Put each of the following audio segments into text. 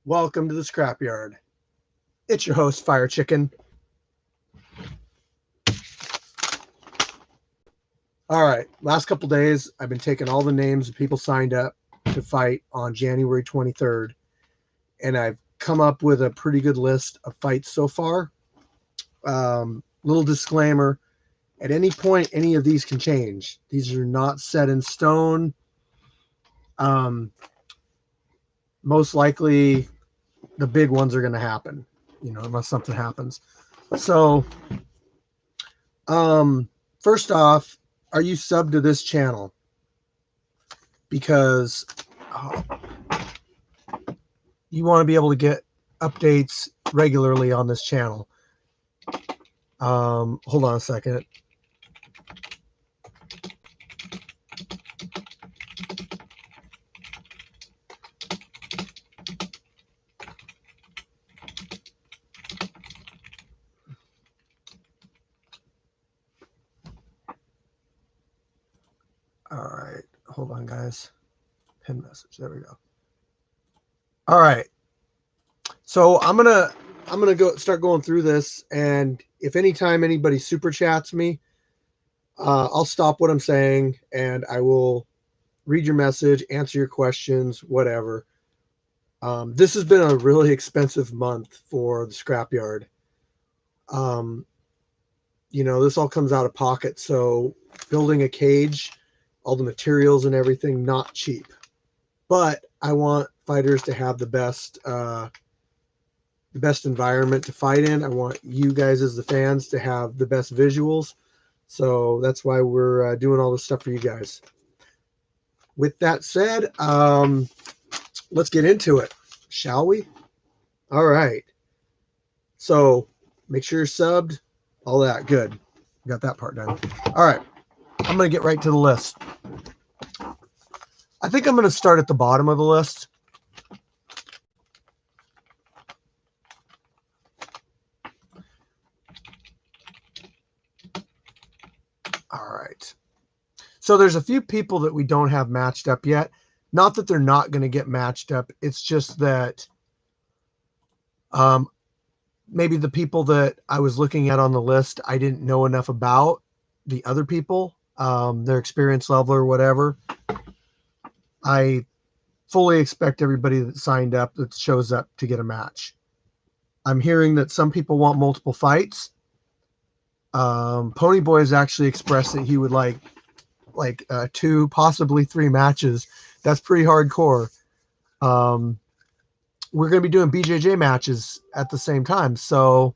Welcome to the Scrapyard. It's your host, Fire Chicken. All right, last couple days, I've been taking all the names of people signed up to fight on January 23rd, and I've come up with a pretty good list of fights so far. Little disclaimer, at any point, any of these can change. These are not set in stone. Most likely, the big ones are going to happen, unless something happens. So, first off, are you subbed to this channel? Because you want to be able to get updates regularly on this channel. Hold on a second. All right, hold on, guys. Pin message. There we go. All right. So I'm gonna start going through this, and if anytime anybody super chats me, I'll stop what I'm saying and I will read your message, answer your questions, whatever. This has been a really expensive month for the Scrapyard. This all comes out of pocket, so building a cage, all the materials and everything, not cheap. But I want fighters to have the best environment to fight in. I want you guys as the fans to have the best visuals. So that's why we're doing all this stuff for you guys. With that said, let's get into it, shall we? All right. So make sure you're subbed, all that. Good. Got that part done. All right. I'm going to get right to the list. I think I'm going to start at the bottom of the list. All right. So there's a few people that we don't have matched up yet. Not that they're not going to get matched up. It's just that maybe the people that I was looking at on the list, I didn't know enough about the other people, their experience level or whatever. I fully expect everybody that signed up, that shows up, to get a match. I'm hearing that some people want multiple fights. Ponyboy has actually expressed that he would like 2, possibly 3 matches. That's pretty hardcore. We're going to be doing BJJ matches at the same time. So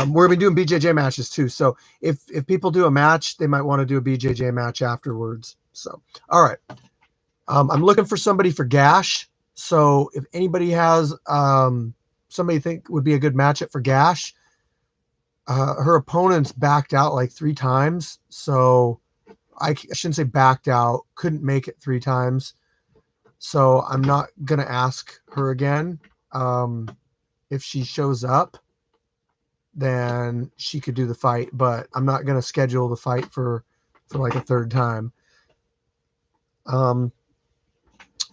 we're going to be doing BJJ matches too. So if people do a match, they might want to do a BJJ match afterwards. So, all right. I'm looking for somebody for Gash. So if anybody has somebody think would be a good matchup for Gash, her opponent's backed out like 3 times. So I shouldn't say backed out, couldn't make it 3 times. So I'm not going to ask her again. If she shows up, then she could do the fight, but I'm not going to schedule the fight for like a 3rd time.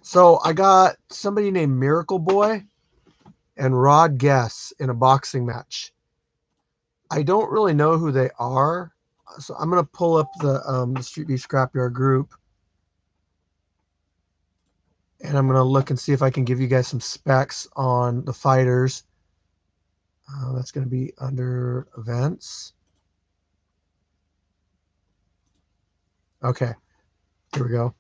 So I got somebody named Miracle Boy and Rod Guess in a boxing match. I don't really know who they are, so I'm going to pull up the Street Beef Scrapyard group, and I'm going to look and see if I can give you guys some specs on the fighters. That's going to be under events. Okay, here we go.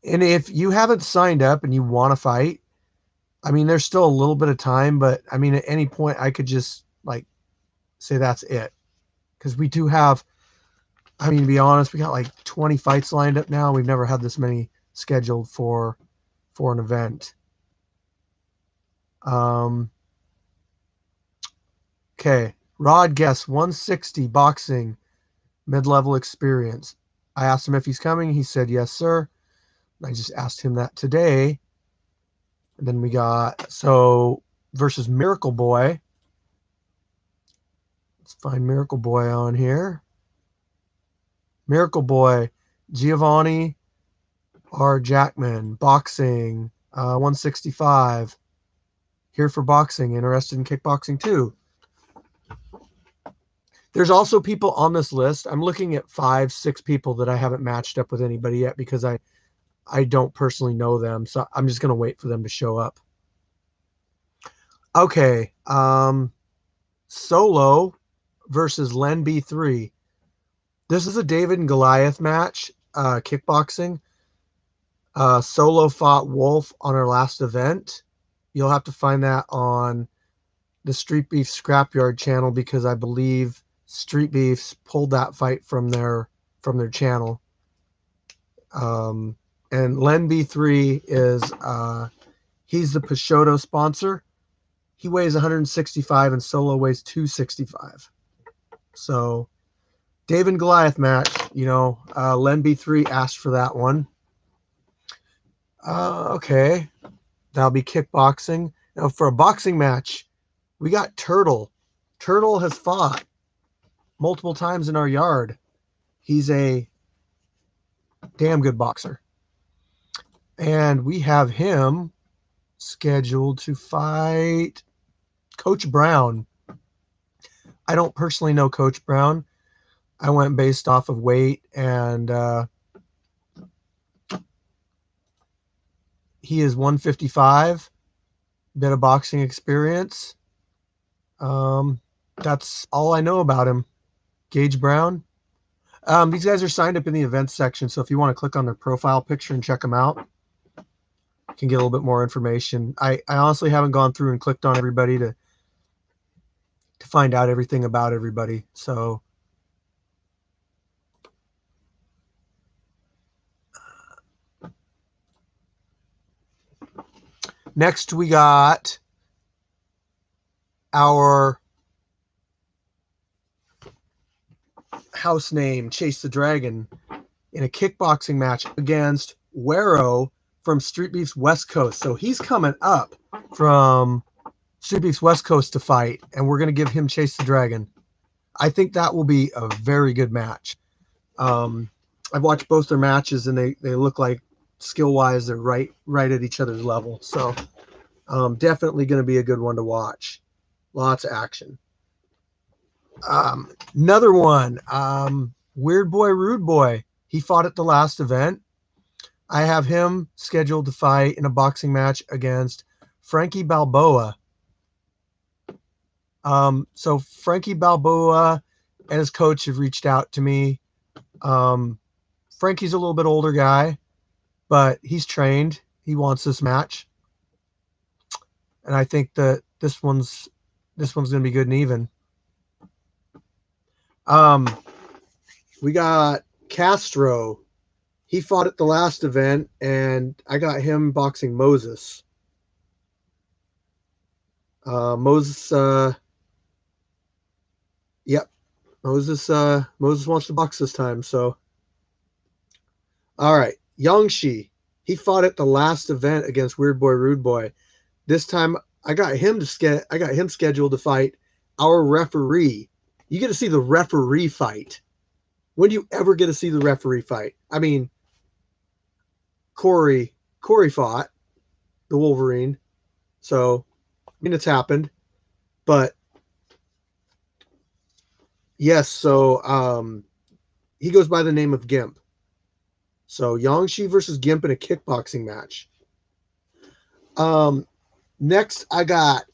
And if you haven't signed up and you want to fight, I mean, there's still a little bit of time, but I mean, at any point I could just like say that's it. Because we do have, I mean, to be honest, we got like 20 fights lined up now. We've never had this many scheduled for an event. Okay, Rod Guess, 160 boxing, mid-level experience. I asked him if he's coming. He said, yes, sir. I just asked him that today. And then we got, so versus Miracle Boy. Let's find Miracle Boy on here. Miracle Boy, Giovanni R. Jackman, boxing, 165. Here for boxing, interested in kickboxing too. There's also people on this list. I'm looking at 5, 6 people that I haven't matched up with anybody yet because I don't personally know them. So I'm just going to wait for them to show up. Okay. Solo versus Len B3. This is a David and Goliath match, kickboxing. Solo fought Wolf on our last event. You'll have to find that on the Street Beef Scrapyard channel because I believe Street Beefs pulled that fight from their channel. And Len B3 is he's the Peixoto sponsor. He weighs 165 and Solo weighs 265. So David and Goliath match, Len B3 asked for that one. Okay. That'll be kickboxing. Now for a boxing match, we got Turtle. Turtle has fought multiple times in our yard. He's a damn good boxer. And we have him scheduled to fight Coach Brown. I don't personally know Coach Brown. I went based off of weight, and he is 155, bit of boxing experience. That's all I know about him. Gage Brown. These guys are signed up in the events section, so if you want to click on their profile picture and check them out, you can get a little bit more information. I honestly haven't gone through and clicked on everybody to find out everything about everybody. So next we got our house name, Chase the Dragon, in a kickboxing match against Wero from Street Beef's West Coast. So he's coming up from Street Beef's West Coast to fight, and we're going to give him Chase the Dragon. I think that will be a very good match. I've watched both their matches, and they look like skill-wise they're right at each other's level. So definitely going to be a good one to watch. Lots of action. Another one, Weird Boy, Rude Boy. He fought at the last event. I have him scheduled to fight in a boxing match against Frankie Balboa. So Frankie Balboa and his coach have reached out to me. Frankie's a little bit older guy, but he's trained. He wants this match. And I think that this one's going to be good and even. We got Castro. He fought at the last event, and I got him boxing Moses. Moses wants to box this time. So, all right, Yangshi. He fought at the last event against Weird Boy, Rude Boy. This time, I got him scheduled to fight our referee. You get to see the referee fight. When do you ever get to see the referee fight? I mean, Corey fought the Wolverine. So, I mean, it's happened. But, yes, so he goes by the name of Gimp. So, Yangshi versus Gimp in a kickboxing match. Next, I got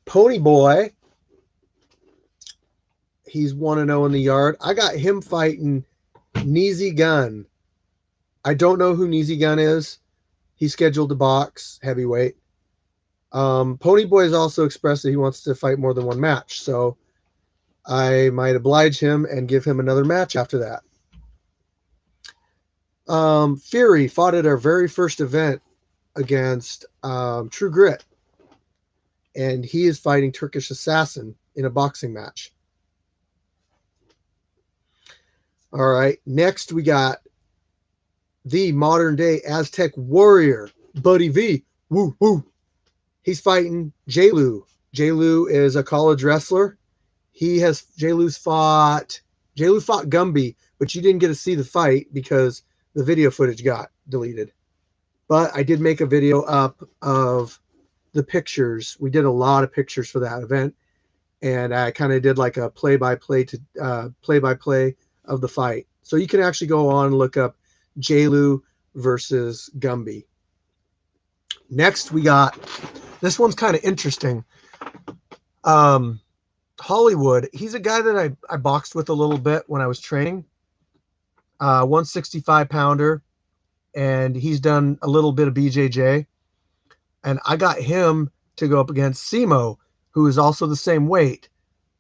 Ponyboy. He's 1-0 in the yard. I got him fighting Neezy Gun. I don't know who Neezy Gun is. He's scheduled to box heavyweight. Ponyboy has also expressed that he wants to fight more than one match. So I might oblige him and give him another match after that. Fury fought at our very first event against True Grit. And he is fighting Turkish Assassin in a boxing match. All right. Next, we got the modern day Aztec warrior, Buddy V. Woo, woo. He's fighting J. Lou. J. Lou is a college wrestler. J. Lou fought Gumby, but you didn't get to see the fight because the video footage got deleted. But I did make a video up of the pictures. We did a lot of pictures for that event, and I kind of did like a play-by-play of the fight. So you can actually go on and look up J. Lou versus Gumby. Next, we got, this one's kind of interesting. Hollywood, he's a guy that I boxed with a little bit when I was training. 165 pounder, and he's done a little bit of BJJ. And I got him to go up against Simo, who is also the same weight.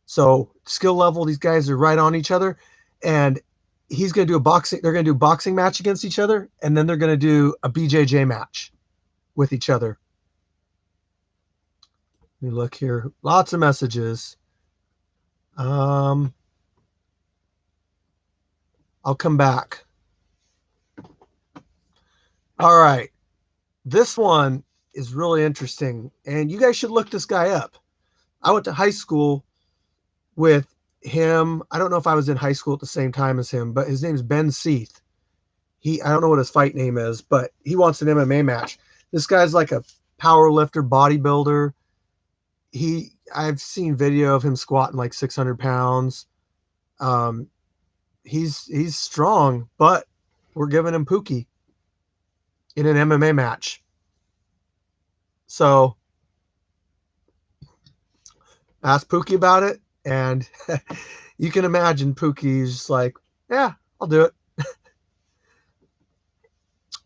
So skill level, these guys are right on each other. And he's going to do a boxing, they're going to do a boxing match against each other, and then they're going to do a BJJ match with each other. Let me look here. Lots of messages. I'll come back. All right. This one is really interesting, and you guys should look this guy up. I went to high school with him. I don't know if I was in high school at the same time as him, but his name's Ben Seath. I don't know what his fight name is, but he wants an MMA match. This guy's like a power lifter, bodybuilder. I've seen video of him squatting like 600 pounds. He's strong, but we're giving him Pookie in an MMA match. So ask Pookie about it, and you can imagine Pookie's like, yeah, I'll do it.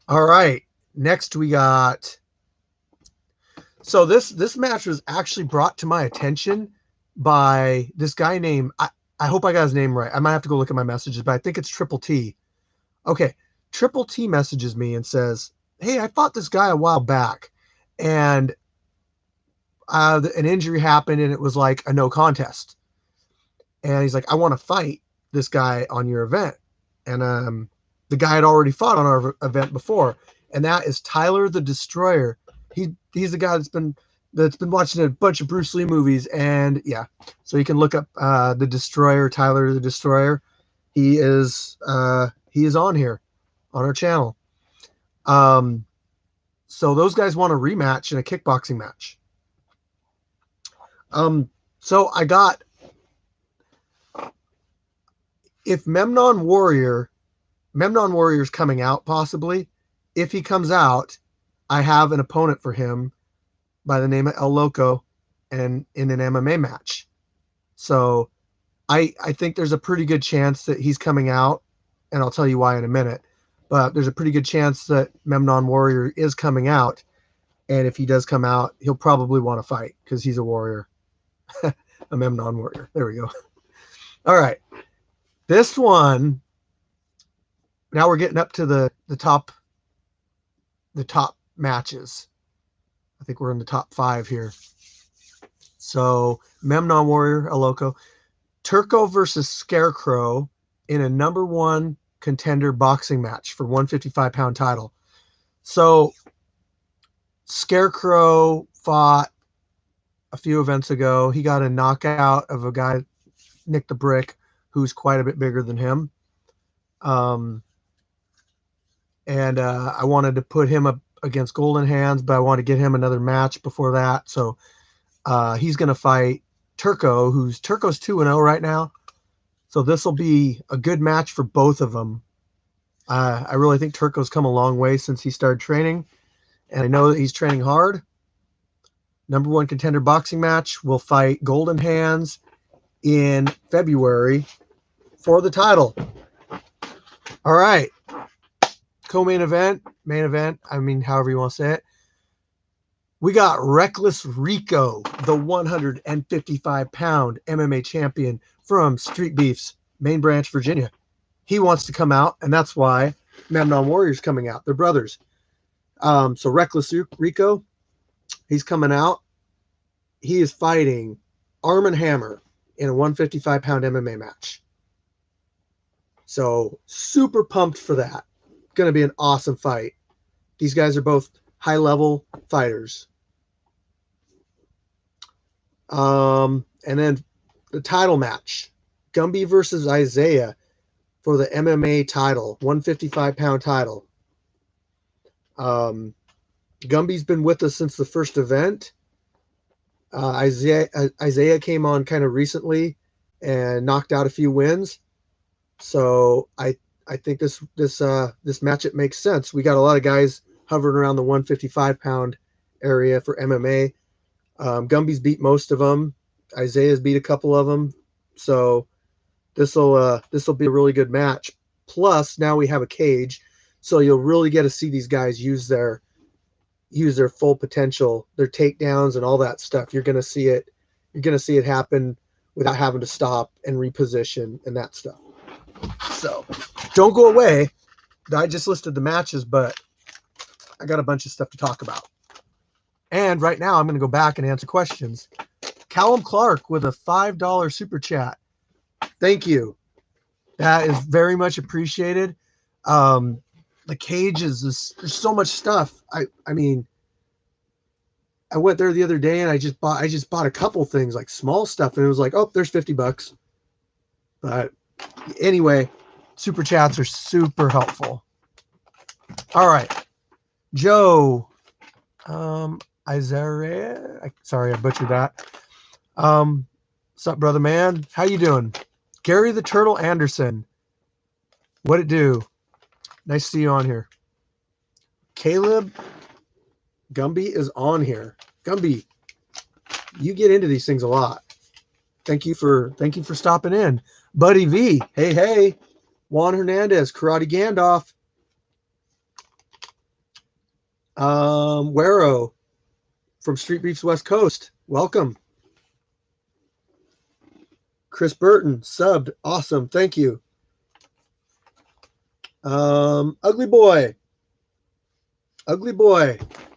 All right. Next we got, so this match was actually brought to my attention by this guy named, I hope I got his name right. I might have to go look at my messages, but I think it's Triple T. Okay. Triple T messages me and says, hey, I fought this guy a while back, and an injury happened, and it was like a no contest. And he's like, I want to fight this guy on your event. And the guy had already fought on our event before, and that is Tyler the Destroyer. He's the guy that's been watching a bunch of Bruce Lee movies, and yeah, so you can look up the Destroyer, Tyler the Destroyer. He is on here on our channel. So those guys want a rematch in a kickboxing match. So I got, if Memnon Warrior's coming out, possibly. If he comes out, I have an opponent for him by the name of El Loco, and in an MMA match. So I think there's a pretty good chance that he's coming out, and I'll tell you why in a minute. But there's a pretty good chance that Memnon Warrior is coming out, and if he does come out, he'll probably want to fight because he's a warrior. A Memnon Warrior. There we go. All right. This one, now we're getting up to the top matches. I think we're in the top 5 here. So Memnon Warrior, El Loco, Turco versus Scarecrow in a #1 contender boxing match for 155-pound title. So Scarecrow fought a few events ago. He got a knockout of a guy, Nick the Brick, who's quite a bit bigger than him. And I wanted to put him up against Golden Hands, but I want to get him another match before that. So he's going to fight Turco, Turco's 2-0 right now. So this will be a good match for both of them. I really think Turco's come a long way since he started training, and I know that he's training hard. #1 contender boxing match. Will fight Golden Hands in February for the title. All right. Co-main event, main event, I mean, however you want to say it. We got Reckless Rico, the 155-pound MMA champion from Street Beefs, Main Branch, Virginia. He wants to come out, and that's why Memnon Warrior's coming out. They're brothers. So Reckless Rico, he's coming out. He is fighting Arm & Hammer in a 155-pound MMA match. So super pumped for that. Going to be an awesome fight. These guys are both high-level fighters. And then the title match, Gumby versus Isaiah for the MMA title, 155-pound title. Gumby's been with us since the first event. Isaiah came on kind of recently and knocked out a few wins. So I think this matchup makes sense. We got a lot of guys hovering around the 155-pound area for MMA. Gumby's beat most of them. Isaiah's beat a couple of them. So this will be a really good match. Plus, now we have a cage, so you'll really get to see these guys use their full potential, their takedowns and all that stuff. You're gonna see it. You're gonna see it happen without having to stop and reposition and that stuff. So don't go away. I just listed the matches, but I got a bunch of stuff to talk about. And right now I'm going to go back and answer questions. Callum Clark with a $5 super chat. Thank you. That is very much appreciated. The cages, there's so much stuff. I mean, I went there the other day and I just bought a couple things, like small stuff, and it was like, oh, there's $50. But anyway, super chats are super helpful. All right, Joe, Isaiah, sorry I butchered that. What's up, brother man? How you doing? Gary the Turtle Anderson, what it do? Nice to see you on here. Caleb, Gumby is on here. Gumby, you get into these things a lot. Thank you for stopping in. Buddy V, hey. Juan Hernandez, Karate Gandalf. Wero from Street Beefs West Coast, welcome. Chris Burton, subbed, awesome, thank you. Ugly Boy,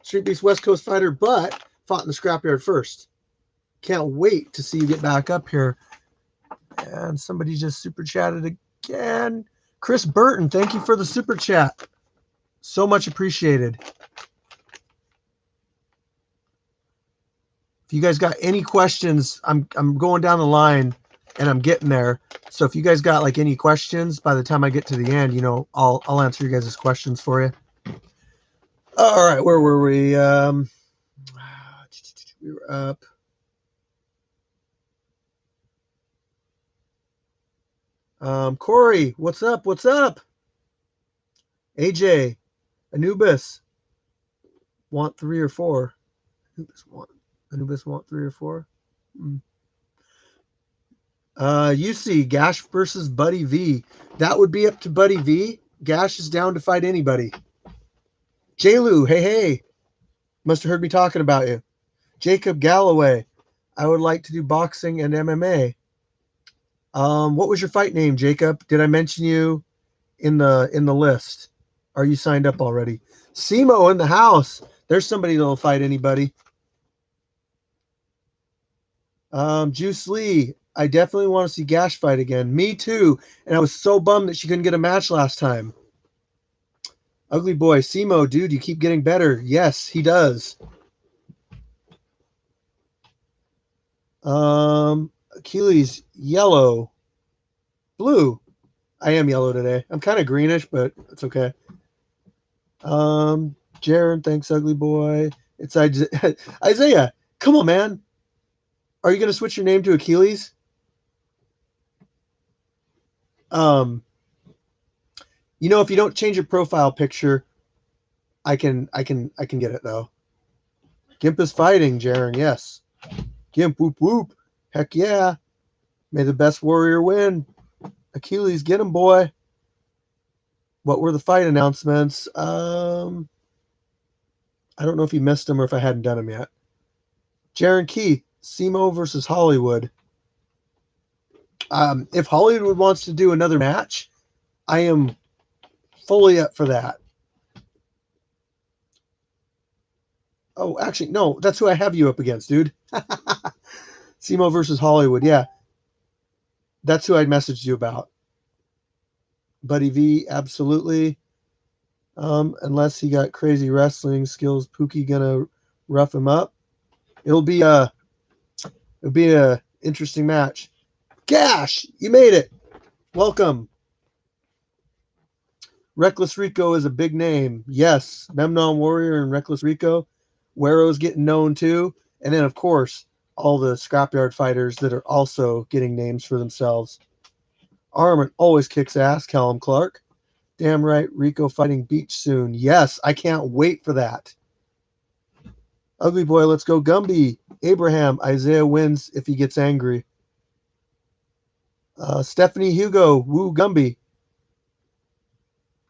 Street Beefs West Coast fighter, but fought in the scrapyard first. Can't wait to see you get back up here. And somebody just super chatted again. Chris Burton, thank you for the super chat. So much appreciated. If you guys got any questions, I'm going down the line and I'm getting there. So if you guys got like any questions by the time I get to the end, you know, I'll answer you guys' questions for you. All right, where were we? We were up. Corey, what's up? What's up? AJ, Anubis, want 3 or 4? Anubis want 3 or 4? UC, Gash versus Buddy V. That would be up to Buddy V. Gash is down to fight anybody. J-Lou, hey. Must have heard me talking about you. Jacob Galloway, I would like to do boxing and MMA. What was your fight name, Jacob? Did I mention you in the list? Are you signed up already? Simo in the house. There's somebody that'll fight anybody. Juice Lee, I definitely want to see Gash fight again. Me too. And I was so bummed that she couldn't get a match last time. Ugly Boy, Simo, dude, you keep getting better. Yes, he does. Achilles, yellow. Blue. I am yellow today. I'm kind of greenish, but it's okay. Jaron, thanks, Ugly Boy. It's Isaiah. Come on, man. Are you going to switch your name to Achilles? You know, if you don't change your profile picture, I can get it though. Gimp is fighting, Jaron. Yes. Gimp, whoop whoop. Heck yeah. May the best warrior win. Achilles, get him, boy. What were the fight announcements? I don't know if you missed them or if I hadn't done them yet. Jaron Keith, Simo versus Hollywood. If Hollywood wants to do another match, I am fully up for that. Oh, actually, no, that's who I have you up against, dude. Simo versus Hollywood, yeah. That's who I messaged you about. Buddy V, absolutely. Unless he got crazy wrestling skills, Pookie gonna rough him up. It'll be It'll be a interesting match. Gash, you made it. Welcome. Reckless Rico is a big name. Yes, Memnon Warrior and Reckless Rico. Wero's getting known too. And then, of course, all the scrapyard fighters that are also getting names for themselves. Armin always kicks ass, Callum Clark. Damn right, Rico fighting Beach soon. Yes, I can't wait for that. Ugly Boy, let's go Gumby. Abraham, Isaiah wins if he gets angry. Stephanie Hugo, woo Gumby.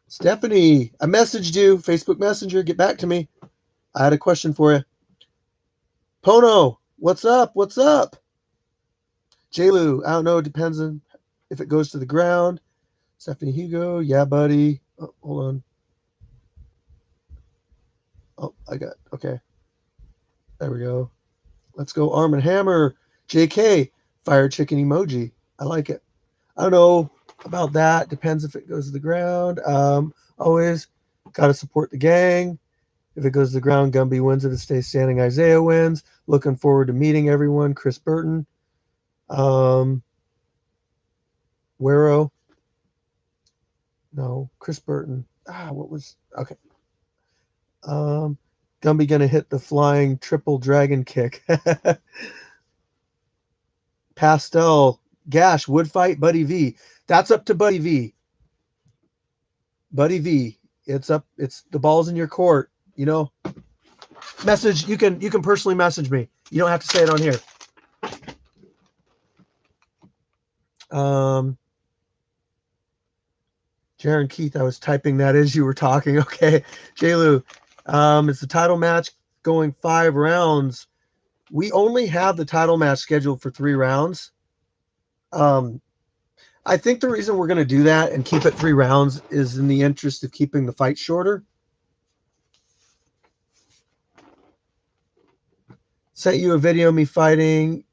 Stephanie, I messaged you, Facebook Messenger, get back to me. I had a question for you. Pono, what's up? What's up? J-Lu, I don't know, it depends on if it goes to the ground. Stephanie Hugo, yeah, buddy. Oh, hold on. Oh, okay. There we go. Let's go Arm and Hammer. JK, fire chicken emoji. I like it. I don't know about that. Depends if it goes to the ground. Always got to support the gang. If it goes to the ground, Gumby wins. If it stays standing, Isaiah wins. Looking forward to meeting everyone. Chris Burton. Wero. No, Chris Burton. What was... Okay. Gumby going to hit the flying triple dragon kick. Pastel. Gash. Wood fight. Buddy V. That's up to Buddy V. Buddy V. It's up. It's the ball's in your court. You know. Message. You can personally message me. You don't have to say it on here. Jaron Keith, I was typing that as you were talking. Okay. J-Lu. It's the title match going 5 rounds. We only have the title match scheduled for 3 rounds. I think the reason we're going to do that and keep it 3 rounds is in the interest of keeping the fight shorter. Sent you a video of me fighting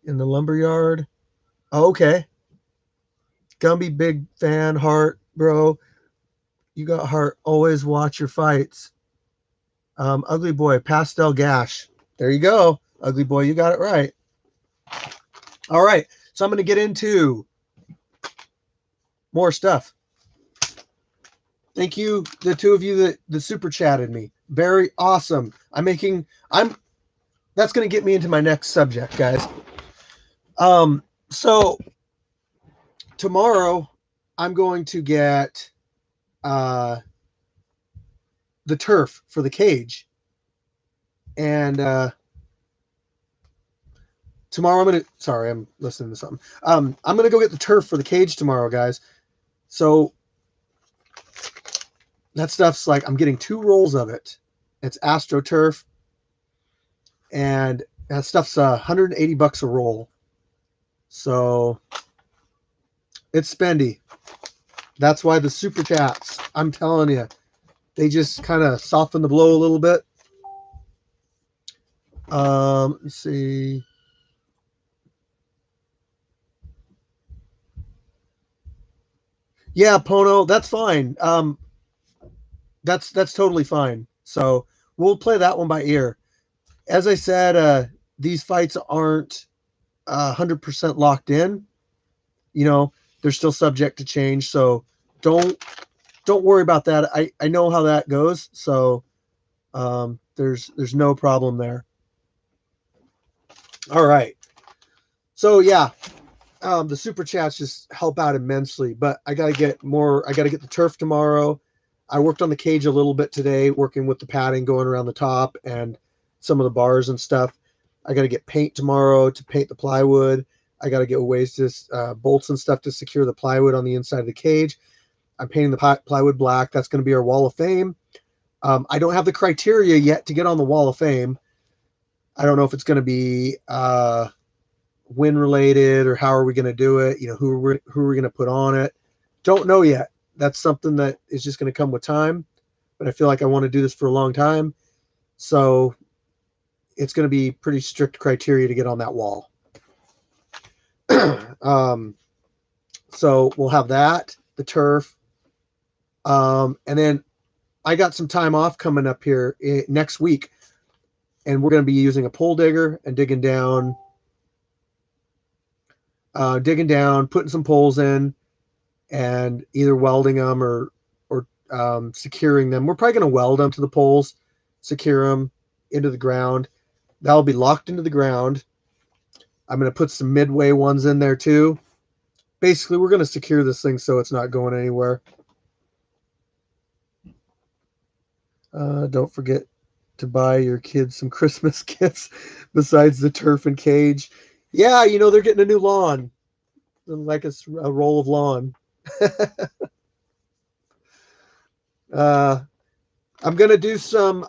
in the lumberyard. Oh, okay. Gumby, big fan, heart, bro. You got heart. Always watch your fights. Ugly Boy, Pastel Gash. There you go. Ugly Boy, you got it right. All right. So I'm going to get into more stuff. Thank you, the 2 of you that super chatted me. Very awesome. That's going to get me into my next subject, guys. So tomorrow I'm going to get the turf for the cage. And tomorrow I'm listening to something. I'm going to go get the turf for the cage tomorrow, guys. So that stuff's like, I'm getting 2 rolls of it. It's AstroTurf. And that stuff's $180 a roll. So it's spendy. That's why the super chats, I'm telling you, they just kind of soften the blow a little bit. Let's see. Yeah, Pono, that's fine. That's totally fine. So we'll play that one by ear. As I said, these fights aren't 100% locked in. You know, they're still subject to change. So don't worry about that. I know how that goes. So there's no problem there. All right. So yeah, the super chats just help out immensely. But I gotta get the turf tomorrow. I worked on the cage a little bit today, working with the padding going around the top and some of the bars and stuff. I got to get paint tomorrow to paint the plywood. I got to get ways to bolts and stuff to secure the plywood on the inside of the cage. I'm painting the plywood black. That's going to be our wall of fame. I don't have the criteria yet to get on the wall of fame. I don't know if it's going to be win related or how are we going to do it? You know, who are we going to put on it? Don't know yet. That's something that is just going to come with time. But I feel like I want to do this for a long time. So it's going to be pretty strict criteria to get on that wall. So we'll have that, the turf. And then I got some time off coming up here next week. and we're going to be using a pole digger and digging down, putting some poles in, and either welding them or securing them. We're probably going to weld them to the poles, secure them into the ground. That'll be locked into the ground. I'm going to put some midway ones in there too. Basically, we're going to secure this thing so it's not going anywhere. Don't forget to buy your kids some Christmas gifts besides the turf and cage. Yeah, you know, they're getting a new lawn. Like a roll of lawn. I'm gonna do some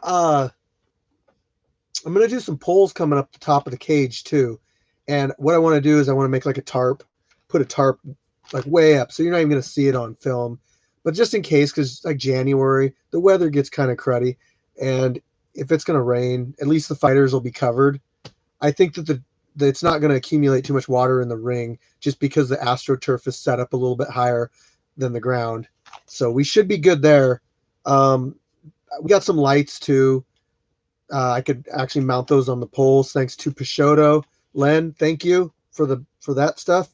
poles coming up the top of the cage too. And what I want to do is I want to make like a tarp, put a tarp like way up, so you're not even gonna see it on film. But just in case, because like January, the weather gets kind of cruddy, and if it's gonna rain, at least the fighters will be covered. I think that it's not going to accumulate too much water in the ring just because the AstroTurf is set up a little bit higher than the ground. So we should be good there. We got some lights too. I could actually mount those on the poles thanks to Peixoto. Len, thank you for that stuff.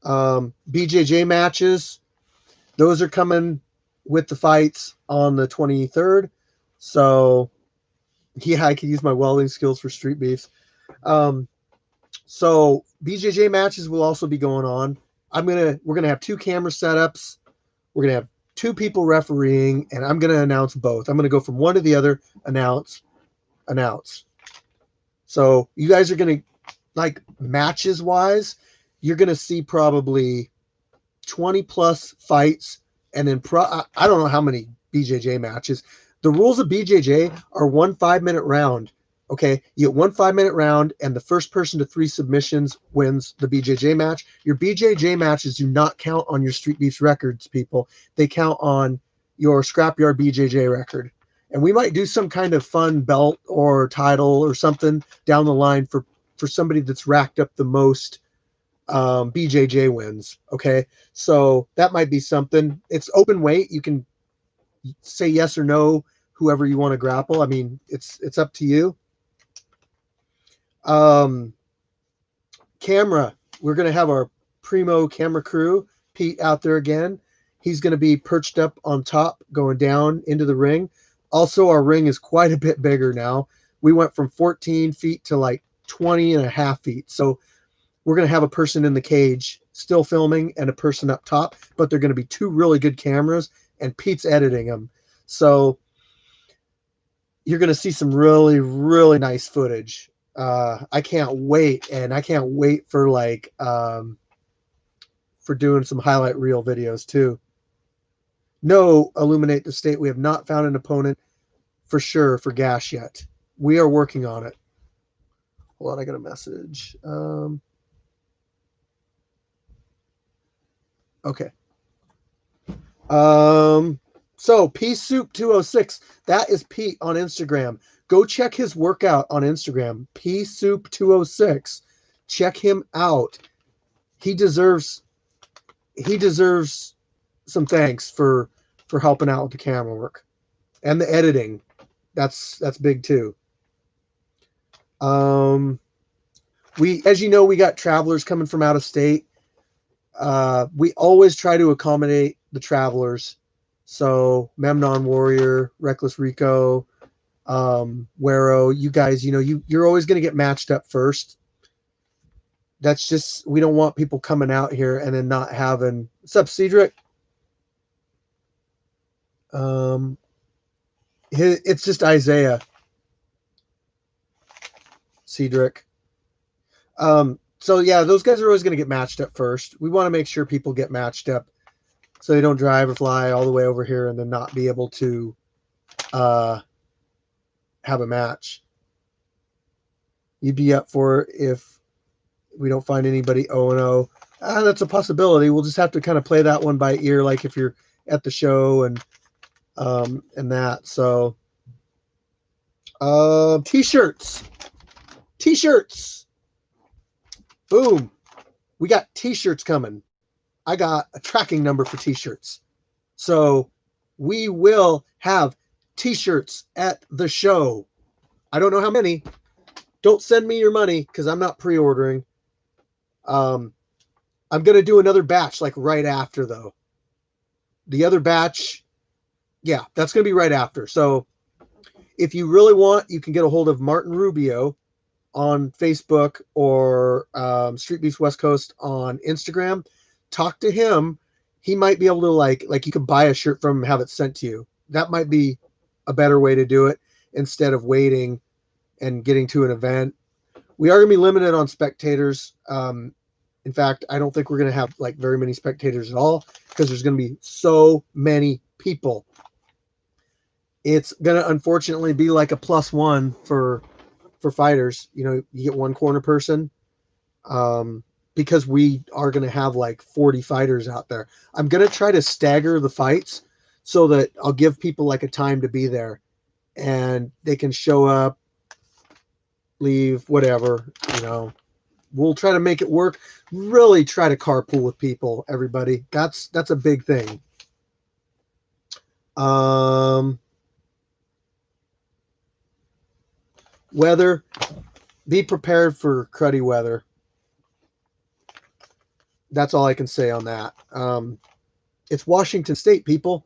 BJJ matches, those are coming with the fights on the 23rd. So yeah, I can use my welding skills for street beefs. So BJJ matches will also be going on. We're gonna have 2 camera setups. We're gonna have 2 people refereeing, and I'm gonna announce both. I'm gonna go from one to the other, announce. So you guys are gonna, like, matches wise, you're gonna see probably 20 plus fights, and then I don't know how many BJJ matches. The rules of BJJ are 1 5-minute round. Okay, you get 1 5-minute round, and the first person to 3 submissions wins the BJJ match. Your BJJ matches do not count on your Street Beefs records, people. They count on your Scrapyard BJJ record. And we might do some kind of fun belt or title or something down the line for somebody that's racked up the most BJJ wins. Okay, so that might be something. It's open weight. You can say yes or no, whoever you want to grapple. I mean, it's up to you. Camera, we're going to have our primo camera crew, Pete, out there again. He's going to be perched up on top, going down into the ring. Also, our ring is quite a bit bigger now. We went from 14 feet to like 20 and a half feet. So we're going to have a person in the cage still filming and a person up top, but they're going to be 2 really good cameras, and Pete's editing them. So you're going to see some really, really nice footage. I can't wait, and I can't wait for for doing some highlight reel videos too. No, Illuminate the State, we have not found an opponent for sure for Gash yet. We are working on it. Hold on, I got a message. Okay. So Pea Soup 206, that is Pete on Instagram. Go check his workout on Instagram, Pea Soup 206. Check him out. He deserves some thanks for helping out with the camera work and the editing. That's big too. As you know, we got travelers coming from out of state. We always try to accommodate the travelers. So Memnon Warrior, Reckless Rico, Wero, you guys, you know, you're always going to get matched up first. That's just, we don't want people coming out here and then not having. What's up, Cedric? It's just Isaiah. Cedric. So yeah, those guys are always going to get matched up first. We want to make sure people get matched up so they don't drive or fly all the way over here and then not be able to have a match. You'd be up for it if we don't find anybody 0-0. That's a possibility. We'll just have to kind of play that one by ear, like if you're at the show and that. So t-shirts. Boom. We got t-shirts coming. I got a tracking number for t-shirts. So we will have t-shirts at the show. I don't know how many. Don't send me your money because I'm not pre-ordering. I'm going to do another batch like right after, though. The other batch, yeah, that's going to be right after. So if you really want, you can get a hold of Martin Rubio on Facebook or Street Beefs West Coast on Instagram. Talk to him. He might be able to like you could buy a shirt from him and have it sent to you. That might be a better way to do it instead of waiting and getting to an event. We are going to be limited on spectators. In fact, I don't think we're going to have like very many spectators at all because there's going to be so many people. It's going to unfortunately be like a +1 for fighters. You know, you get one corner person because we are going to have like 40 fighters out there. I'm going to try to stagger the fights so that I'll give people like a time to be there and they can show up, leave, whatever, you know. We'll try to make it work. Really try to carpool with people, everybody. That's a big thing. Weather. Be prepared for cruddy weather. That's all I can say on that. It's Washington State, people.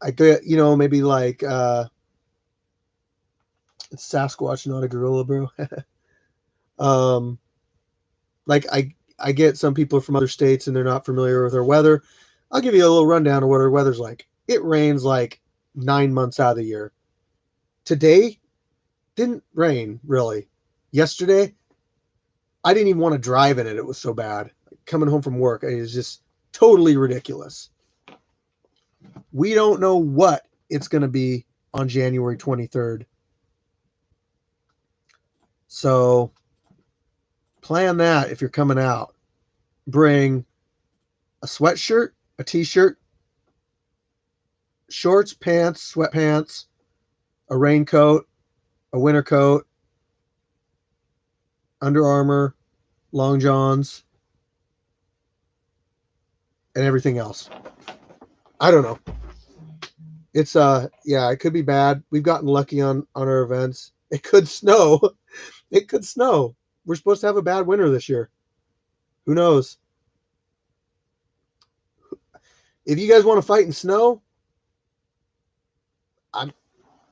I get, you know, maybe like it's Sasquatch, not a gorilla, bro. Like I get some people from other states and they're not familiar with our weather. I'll give you a little rundown of what our weather's like. It rains like 9 months out of the year. Today didn't rain really. Yesterday, I didn't even want to drive in it. It was so bad. Coming home from work, it was just totally ridiculous. We don't know what it's going to be on January 23rd. So plan that if you're coming out. Bring a sweatshirt, a t-shirt, shorts, pants, sweatpants, a raincoat, a winter coat, Under Armour, long johns, and everything else. I don't know. It's yeah, it could be bad. We've gotten lucky on our events. It could snow. It could snow. We're supposed to have a bad winter this year. Who knows? If you guys want to fight in snow,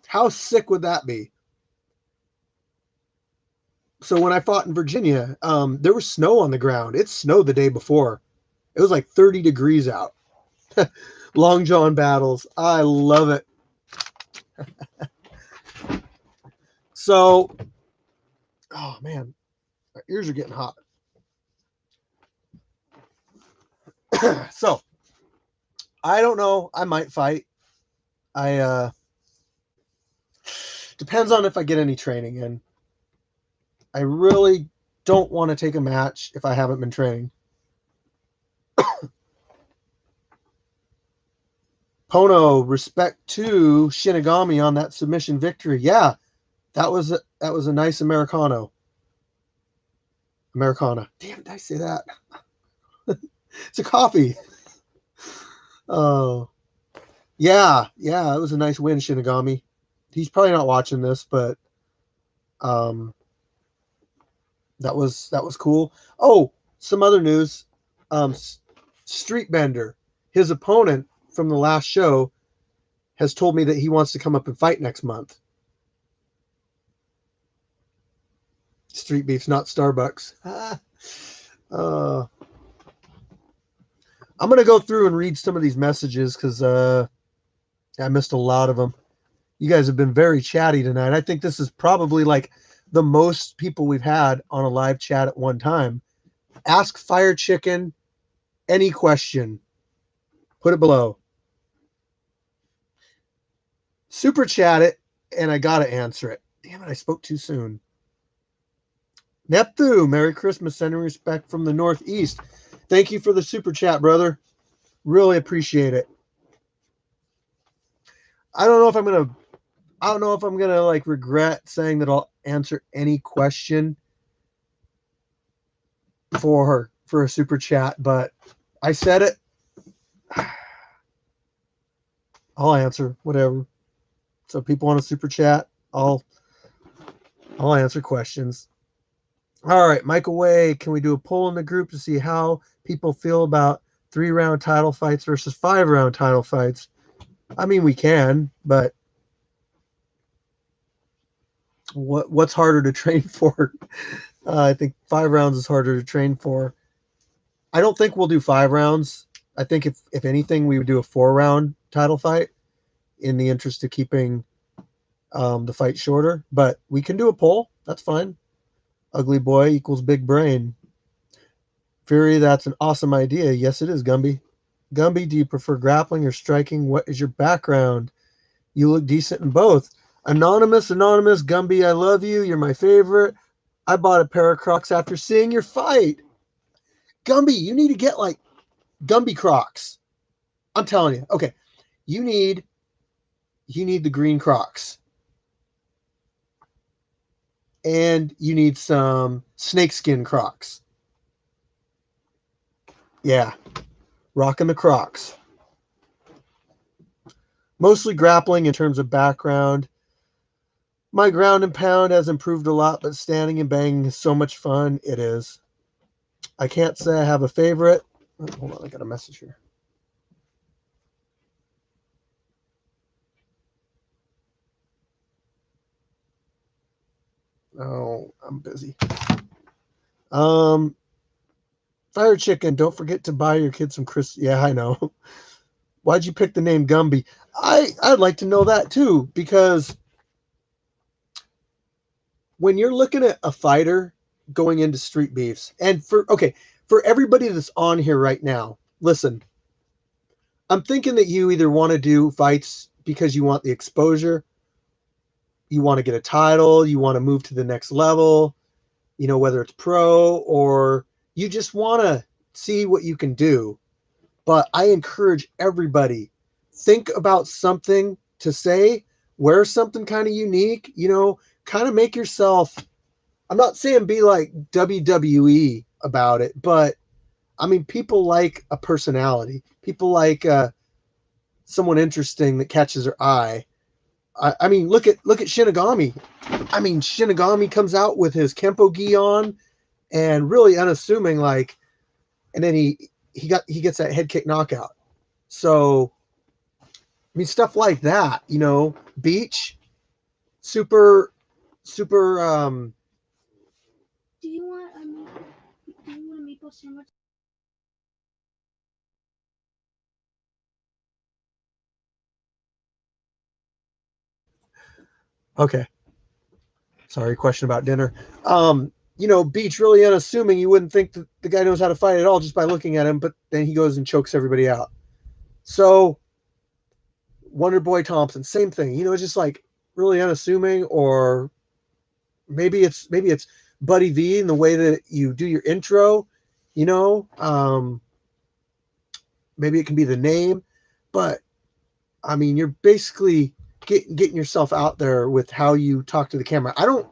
how sick would that be? So when I fought in Virginia, there was snow on the ground. It snowed the day before. It was like 30 degrees out. Long John battles. I love it. So, oh man, my ears are getting hot. So, I don't know. I might fight. I depends on if I get any training in. I really don't want to take a match if I haven't been training. Pono, respect to Shinigami on that submission victory. Yeah, that was a nice Americana. Damn, did I say that? It's a coffee. Oh, yeah, it was a nice win, Shinigami. He's probably not watching this, but that was cool. Oh, some other news. Street Bender, his opponent from the last show, has told me that he wants to come up and fight next month. Street Beef's not Starbucks. I'm going to go through and read some of these messages because I missed a lot of them. You guys have been very chatty tonight. I think this is probably like the most people we've had on a live chat at one time. Ask Fire Chicken any question. Put it below. Super chat it, and I got to answer it. Damn it, I spoke too soon. Nepthu, Merry Christmas, sending respect from the Northeast. Thank you for the super chat, brother. Really appreciate it. I don't know if I'm gonna like regret saying that I'll answer any question for a super chat, but I said it. I'll answer whatever. So if people want a super chat, I'll I'll answer questions. All right, Michael Way, can we do a poll in the group to see how people feel about 3-round title fights versus 5-round title fights? I mean, we can, but what's harder to train for? I think 5 rounds is harder to train for. I don't think we'll do 5 rounds. I think if anything, we would do a 4-round title fight in the interest of keeping the fight shorter. But we can do a poll. That's fine. Ugly boy equals big brain. Fury, that's an awesome idea. Yes, it is, Gumby. Gumby, do you prefer grappling or striking? What is your background? You look decent in both. Anonymous, Gumby, I love you. You're my favorite. I bought a pair of Crocs after seeing your fight. Gumby, you need to get like Gumby Crocs. I'm telling you. Okay. You need the green Crocs. And you need some snakeskin Crocs. Yeah. Rocking the Crocs. Mostly grappling in terms of background. My ground and pound has improved a lot, but standing and banging is so much fun. It is. I can't say I have a favorite. Oh, hold on, I got a message here. Oh, I'm busy. Fire Chicken, don't forget to buy your kids some Chris. Yeah, I know. Why'd you pick the name Gumby? I'd like to know that too, because when you're looking at a fighter going into street beefs, and for everybody that's on here right now, listen, I'm thinking that you either want to do fights because you want the exposure, you want to get a title, you want to move to the next level, whether it's pro or you just want to see what you can do. But I encourage everybody, think about something to say, wear something kind of unique, kind of make yourself, I'm not saying be like WWE about it, but I mean, people like a personality. People like someone interesting that catches their eye. I mean, look at Shinigami. I mean, Shinigami comes out with his Kempo gi on and really unassuming, like, and then he gets that head kick knockout. So, I mean, stuff like that, Beach, super. Do you want a maple sandwich? Okay. Sorry, question about dinner. Beach really unassuming. You wouldn't think that the guy knows how to fight at all just by looking at him, but then he goes and chokes everybody out. So, Wonder Boy Thompson, same thing. It's just like really unassuming, or maybe it's Buddy V in the way that you do your intro. Maybe it can be the name, but I mean, you're basically getting yourself out there with how you talk to the camera. I don't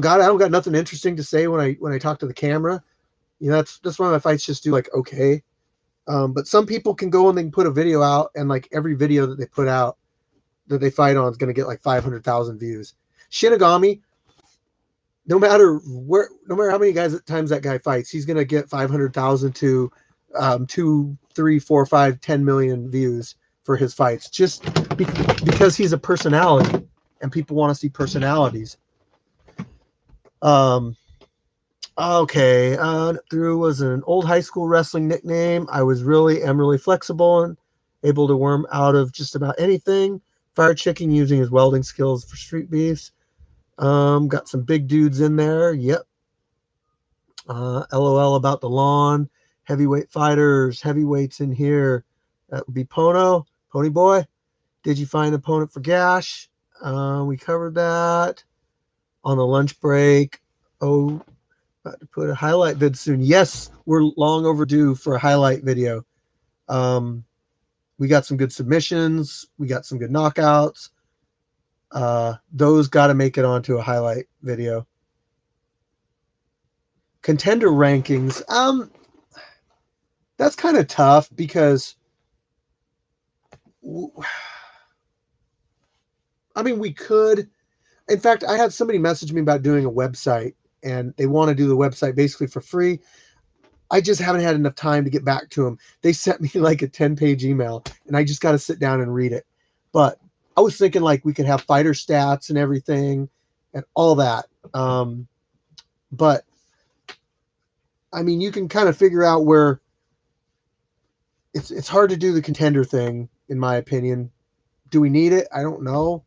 got nothing interesting to say when I talk to the camera. That's why my fights just do like okay. But some people can go and they can put a video out, and like every video that they put out that they fight on is going to get like 500,000 views. Shinigami, no matter how many times that guy fights, he's going to get 500,000 to 2, 3, 4, 5, 10 million views for his fights, just because he's a personality, and people want to see personalities. Okay, through was an old high school wrestling nickname. I am really flexible and able to worm out of just about anything. Fire Chicken using his welding skills for street beefs. Got some big dudes in there. Yep. LOL about the lawn. Heavyweight fighters, heavyweights in here. That would be Ponyboy. Did you find an opponent for Gash? We covered that on the lunch break. Oh, about to put a highlight vid soon. Yes, we're long overdue for a highlight video. We got some good submissions. We got some good knockouts. Those got to make it onto a highlight video. Contender rankings. That's kind of tough because I mean, we could. In fact, I had somebody message me about doing a website, and they want to do the website basically for free. I just haven't had enough time to get back to them. They sent me like a 10-page email, and I just got to sit down and read it. But I was thinking like we could have fighter stats and everything and all that. But I mean, you can kind of figure out where it's hard to do the contender thing, in my opinion. Do we need it? I don't know.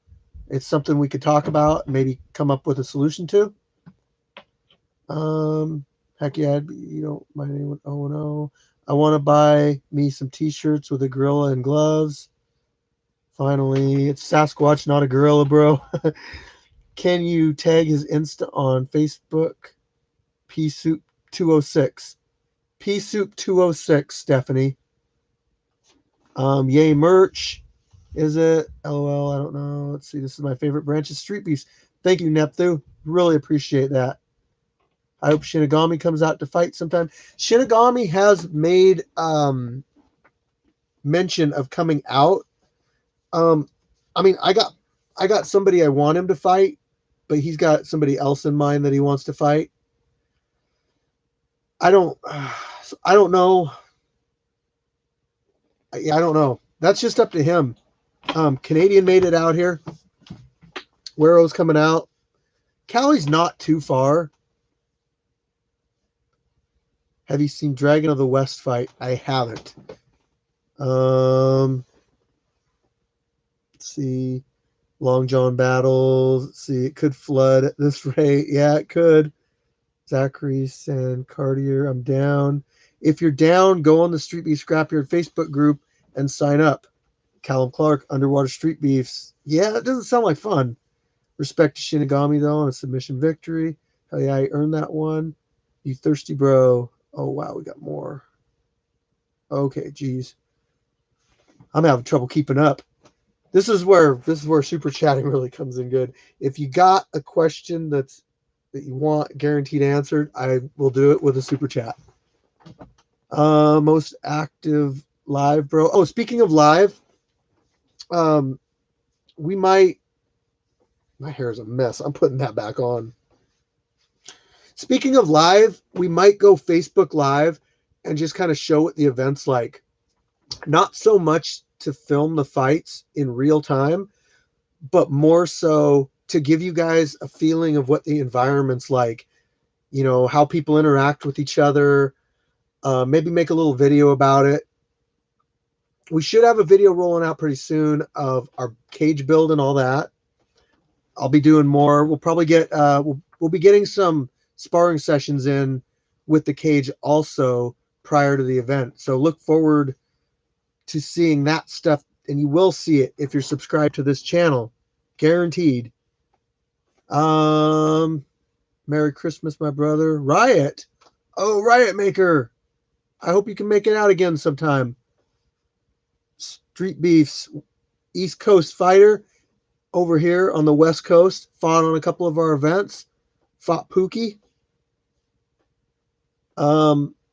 It's something we could talk about, maybe come up with a solution to. Heck yeah, you don't mind anyone. Oh no, I want to buy me some T-shirts with a gorilla and gloves. Finally, it's Sasquatch, not a gorilla, bro. Can you tag his Insta on Facebook? P Soup 206. P Soup 206. Stephanie. Yay merch. Is it? LOL. I don't know. Let's see. This is my favorite branch of Street Beefs. Thank you, Nepthu. Really appreciate that. I hope Shinigami comes out to fight sometime. Shinigami has made mention of coming out. I mean, I got somebody I want him to fight, but he's got somebody else in mind that he wants to fight. I don't know. Yeah, I don't know. That's just up to him. Canadian made it out here. Wero's coming out. Cali's not too far. Have you seen Dragon of the West fight? I haven't. Let's see. Long John battles. Let's see. It could flood at this rate. Yeah, it could. Zachary and Cartier. I'm down. If you're down, go on the Street Beef Scrapyard Facebook group and sign up. Callum Clark, Underwater Street Beefs. Yeah, that doesn't sound like fun. Respect to Shinigami, though, on a submission victory. Hell yeah, I earned that one. You thirsty, bro. Oh, wow, we got more. Okay, geez. I'm having trouble keeping up. This is where super chatting really comes in good. If you got a question that you want guaranteed answered, I will do it with a super chat. Most active live, bro. Oh, speaking of live, we might. My hair is a mess. I'm putting that back on. Speaking of live, we might go Facebook Live and just kind of show what the event's like. Not so much to film the fights in real time, but more so to give you guys a feeling of what the environment's like. You know, how people interact with each other. Maybe make a little video about it. We should have a video rolling out pretty soon of our cage build and all that. I'll be doing more. We'll probably get we'll be getting some sparring sessions in with the cage also prior to the event. So look forward to seeing that stuff, and you will see it if you're subscribed to this channel, guaranteed. Merry Christmas, my brother. Riot. Oh, Riot Maker. I hope you can make it out again sometime. Street Beefs, East Coast fighter over here on the West Coast. Fought on a couple of our events. Fought Pookie.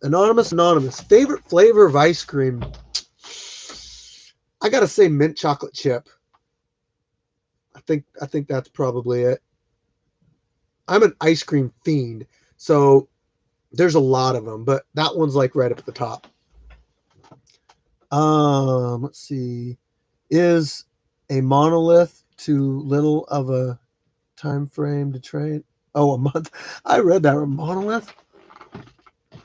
Anonymous. Favorite flavor of ice cream? I gotta say mint chocolate chip. I think that's probably it. I'm an ice cream fiend, so there's a lot of them, but that one's like right up at the top. Let's see. Is a monolith too little of a time frame to train? Oh, a month. I read that. A monolith?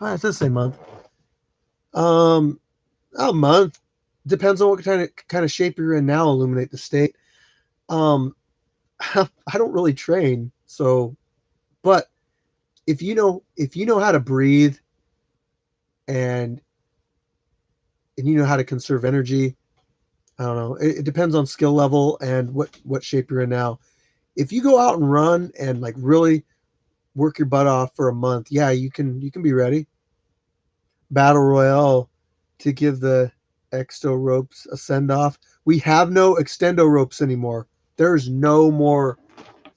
It does say month. A month. Depends on what kind of shape you're in now. Illuminate the state. I don't really train, so, but if you know how to breathe and you know how to conserve energy, I don't know. It depends on skill level and what shape you're in now. If you go out and run and like really work your butt off for a month, yeah, you can be ready. Battle Royale to give the exto ropes a send off. We have no extendo ropes anymore. There's no more.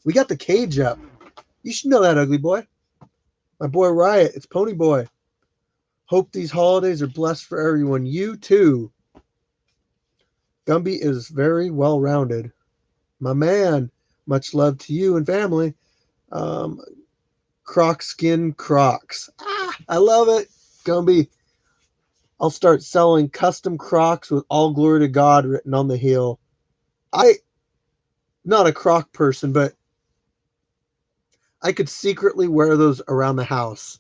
We got the cage up. You should know that, ugly boy. My boy Riot. It's Ponyboy. Hope these holidays are blessed for everyone. You too. Gumby is very well rounded. My man. Much love to you and family. Croc skin Crocs. I love it. Gumby. I'll start selling custom Crocs with all glory to God written on the heel. Not a Croc person, but I could secretly wear those around the house.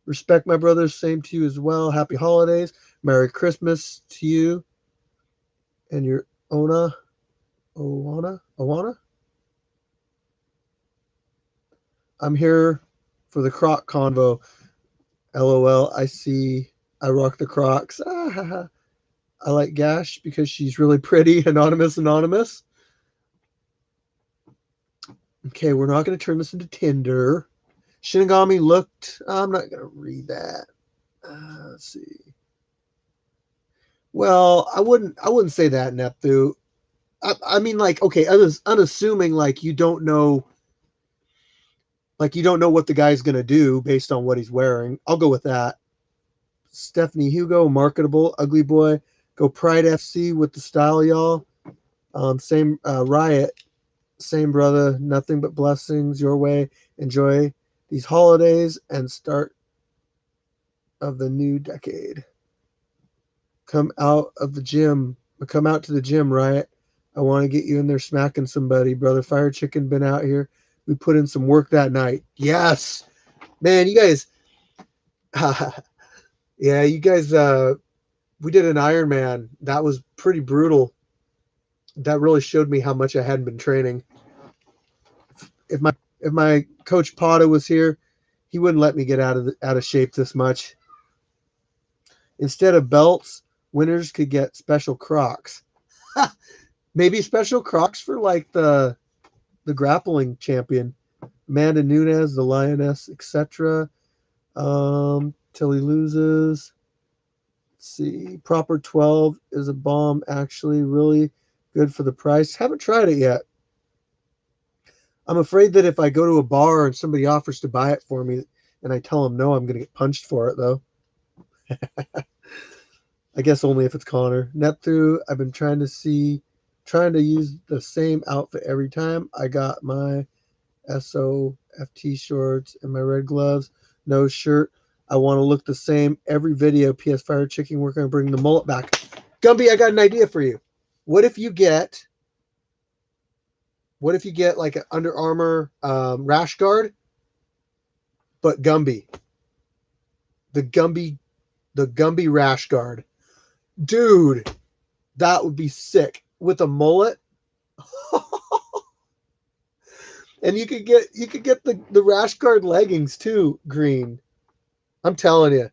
Respect my brothers. Same to you as well. Happy holidays. Merry Christmas to you and your Owana. I'm here for the Croc convo. LOL. I rock the Crocs. I like Gash because she's really pretty. Anonymous. Okay, we're not going to turn this into Tinder. Shinigami looked. I'm not going to read that. Let's see. Well, I wouldn't say that, Nepthu. I mean, like, okay, unassuming, like you don't know what the guy's gonna do based on what he's wearing. I'll go with that. Stephanie Hugo, marketable, ugly boy. Go Pride FC with the style, y'all. Same Riot, same brother. Nothing but blessings your way. Enjoy these holidays and start of the new decade. Come out to the gym, Riot. I want to get you in there smacking somebody, brother. Fire Chicken been out here. We put in some work that night. Yes, man, you guys. Yeah, you guys. We did an Ironman. That was pretty brutal. That really showed me how much I hadn't been training. If my coach Pata was here, he wouldn't let me get out of shape this much. Instead of belts, winners could get special Crocs. Maybe special Crocs for like the grappling champion, Amanda Nunes, the Lioness, etc. Till he loses. Let's see, Proper 12 is a bomb. Actually, really good for the price. Haven't tried it yet. I'm afraid that if I go to a bar and somebody offers to buy it for me, and I tell them no, I'm going to get punched for it though. I guess only if it's Connor. Neptune, I've been trying to use the same outfit every time. I got my SOFT shorts and my red gloves, no shirt. I want to look the same every video. PS Fire Chicken, we're going to bring the mullet back. Gumby, I got an idea for you. What if you get like an Under Armour rash guard, but Gumby? The Gumby rash guard. Dude, that would be sick. With a mullet. And you could get the rash guard leggings too, green. I'm telling you.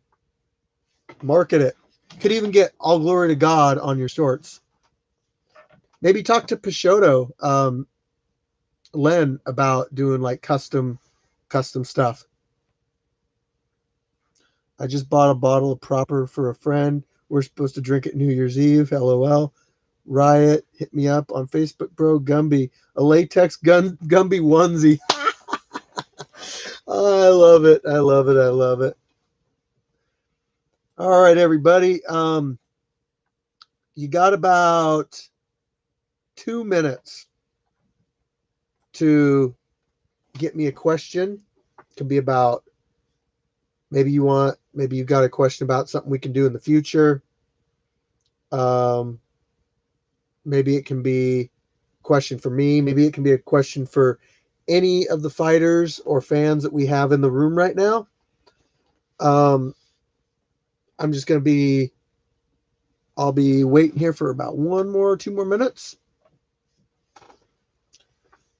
Market it. Could even get all glory to God on your shorts. Maybe talk to Peixoto, Len, about doing like custom stuff. I just bought a bottle of Proper for a friend. We're supposed to drink it New Year's Eve. LOL. Riot, hit me up on Facebook, bro. Gumby, a latex Gumby onesie. Oh, I love it. I love it. I love it. All right, everybody. You got about 2 minutes to get me a question. It could be about maybe you've got a question about something we can do in the future. Maybe it can be a question for me. Maybe it can be a question for any of the fighters or fans that we have in the room right now. I'm just going to be, I'll be waiting here for about 2 more minutes.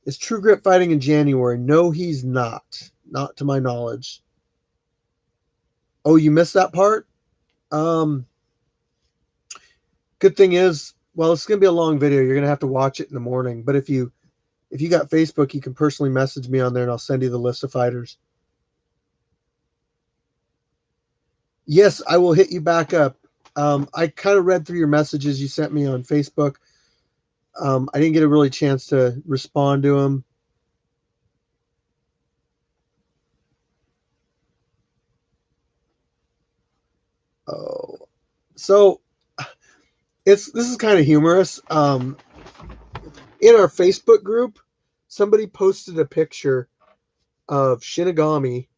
Is True Grit fighting in January? No, he's not. Not to my knowledge. Oh, you missed that part? Good thing is, well, it's going to be a long video. You're going to have to watch it in the morning. But if you got Facebook, you can personally message me on there and I'll send you the list of fighters. Yes, I will hit you back up. I kind of read through your messages you sent me on Facebook. I didn't get a really chance to respond to them. Oh, so this is kind of humorous. in our Facebook group, somebody posted a picture of Shinigami,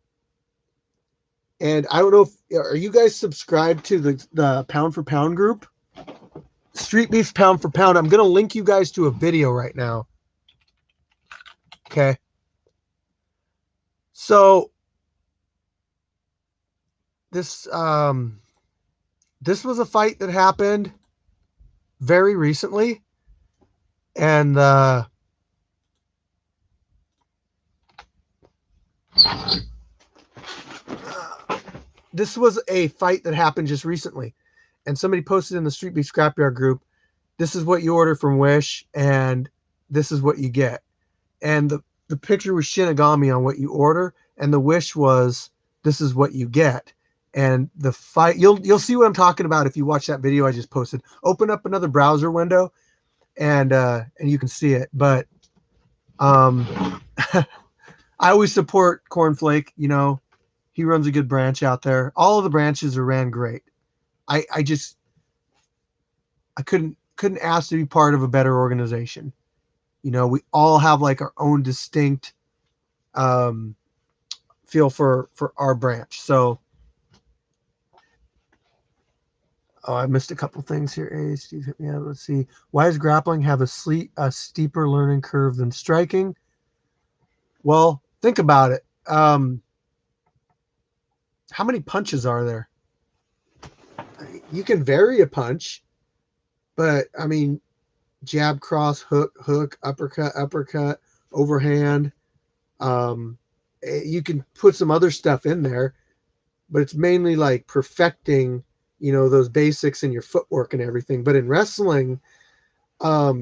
and I don't know if are you guys subscribed to the Pound for Pound group? Street Beef Pound for Pound. I'm gonna link you guys to a video right now. Okay. So this this was a fight that happened very recently, and this was a fight that happened just recently, and somebody posted in the Street Beef Scrapyard group, this is what you order from Wish, and this is what you get. And the picture was Shinigami on what you order, and the Wish was this is what you get. And the fight, you'll see what I'm talking about if you watch that video I just posted. Open up another browser window, and you can see it. But I always support Cornflake. You know, he runs a good branch out there. All of the branches are ran great. I couldn't ask to be part of a better organization. You know, we all have like our own distinct feel for our branch. So, oh, I missed a couple things here. Hey, Steve, hit me out. Let's see. Why does grappling have a steeper learning curve than striking? Well, think about it. How many punches are there? You can vary a punch, but I mean, jab, cross, hook, uppercut, overhand. You can put some other stuff in there, but it's mainly like perfecting, you know, those basics in your footwork and everything. But in wrestling, I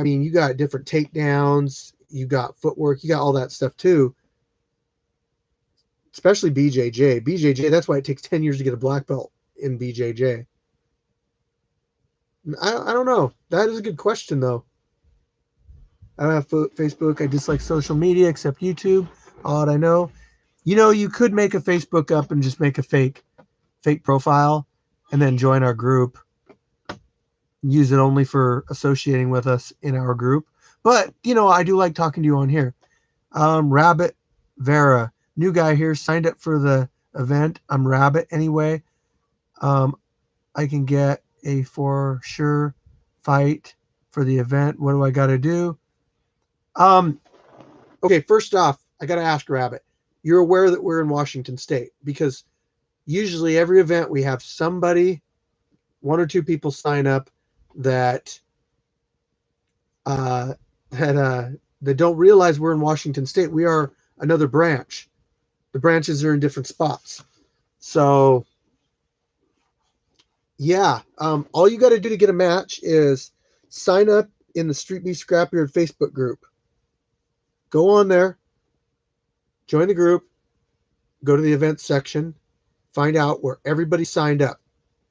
mean, you got different takedowns, you got footwork, you got all that stuff too. Especially BJJ. BJJ, that's why it takes 10 years to get a black belt in BJJ. I don't know. That is a good question, though. I don't have Facebook. I dislike social media except YouTube. All that I know. You know, you could make a Facebook up and just make a fake profile and then join our group. Use it only for associating with us in our group. But, you know, I do like talking to you on here. Rabbit Vera, new guy here, signed up for the event. I'm Rabbit anyway. I can get a for sure fight for the event. What do I got to do? Okay, first off, I got to ask Rabbit, you're aware that we're in Washington State? Because usually every event we have somebody, one or two people sign up that that don't realize we're in Washington State. We are another branch. The branches are in different spots. So yeah, all you got to do to get a match is sign up in the Street Beef Scrapyard Facebook group. Go on there, join the group, go to the events section, find out where everybody signed up.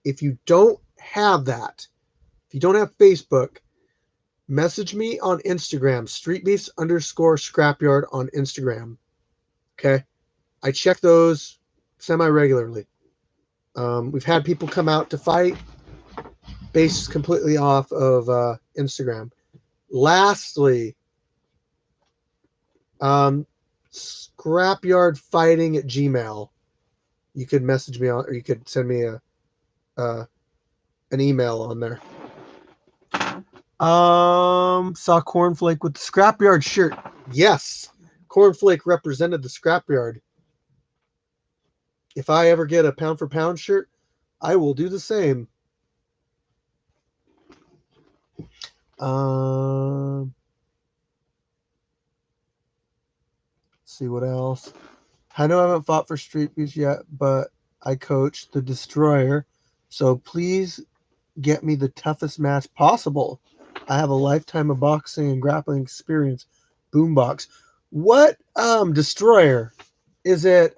If you don't have that, if you don't have Facebook, message me on Instagram, streetbeefs_scrapyard on Instagram. Okay, I check those semi-regularly. We've had people come out to fight based completely off of Instagram. Lastly, scrapyardfighting@gmail. You could message me on, or you could send me an email on there. Saw Cornflake with the Scrapyard shirt. Yes, Cornflake represented the Scrapyard. If I ever get a pound for pound shirt, I will do the same. See what else. I know I haven't fought for Street Beef yet, but I coach the Destroyer, so please get me the toughest match possible. I have a lifetime of boxing and grappling experience. Boombox. What Destroyer? Is it